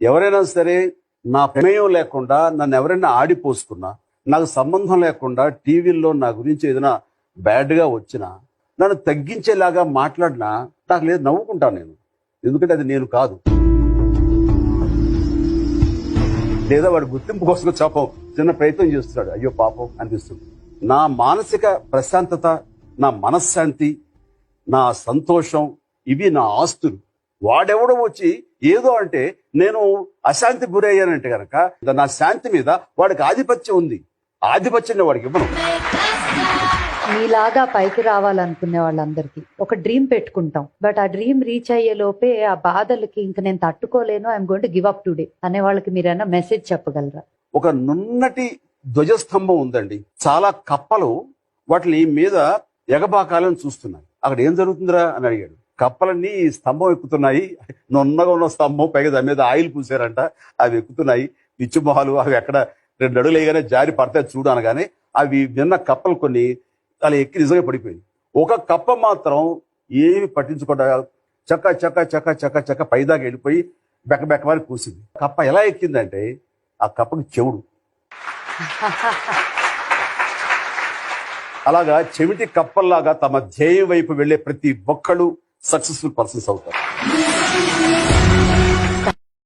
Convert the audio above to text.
ఎవరైనా సరే నా ప్రమేయం లేకుండా నన్ను ఎవరైనా ఆడిపోసుకున్నా, నాకు సంబంధం లేకుండా టీవీల్లో నా గురించి ఏదైనా బ్యాడ్గా వచ్చినా, నన్ను తగ్గించేలాగా మాట్లాడినా నాకు లేదు, నవ్వుకుంటాను నేను. ఎందుకంటే అది నేను కాదు. లేదా వాడు గుర్తింపు కోసం చెప్పం చిన్న ప్రయత్నం చేస్తున్నాడు, అయ్యో పాపం అనిపిస్తుంది. నా మానసిక ప్రశాంతత, నా మనశ్శాంతి, నా సంతోషం, ఇవి నా ఆస్తులు. వాడెవడో వచ్చి ఏదో అంటే నేను అశాంతి గురయ్యానంటే కనుక నా శాంతి మీద వాడికి ఆధిపత్యం ఉంది. ఆధిపత్యాన్ని వాడికి ఇవ్వను. మీలాగా పైకి రావాలనుకునే వాళ్ళందరికీ ఒక డ్రీమ్ పెట్టుకుంటాం. బట్ ఆ డ్రీమ్ రీచ్ అయ్యే లోపే ఆ బాధలకి ఇంక నేను తట్టుకోలేను, I'm going to give up today అనే వాళ్ళకి మీరైనా మెసేజ్ చెప్పగలరా? ఒక నున్నటి ధ్వజస్తంభం ఉందండి. చాలా కప్పలు వాటిని మీద ఎగబాకాలని చూస్తున్నాయి. అక్కడ ఏం జరుగుతుందిరా అని అడిగాడు. కప్పలన్నీ స్తంభం ఎక్కుతున్నాయి, నున్నగా ఉన్న స్తంభం, పైగా దాని మీద ఆయిల్ పూసారంట, అవి ఎక్కుతున్నాయి. పిచ్చి మొహాలు అవి ఎక్కడ 2 అడుగులు వేయగానే జారి పడతాయి చూడు అనగానే అవి విన్న కప్పలు కొన్ని అలా ఎక్కి నిజంగా పడిపోయింది. ఒక కప్ప మాత్రం ఏమి పట్టించుకోకుండా చక్క చక్క చక్క చక్క చక్క పైదాకా వెళ్ళిపోయి బెక్కబెక్కమని కూసింది. కప్ప ఎలా ఎక్కిందంటే ఆ కప్పకి చెవుడు. అలాగా చెవిటి కప్పల్లాగా తమ ధ్యేయం వైపు వెళ్లే ప్రతి ఒక్కళ్ళు సక్సెస్ఫుల్ పర్సన్స్ అవుతారు.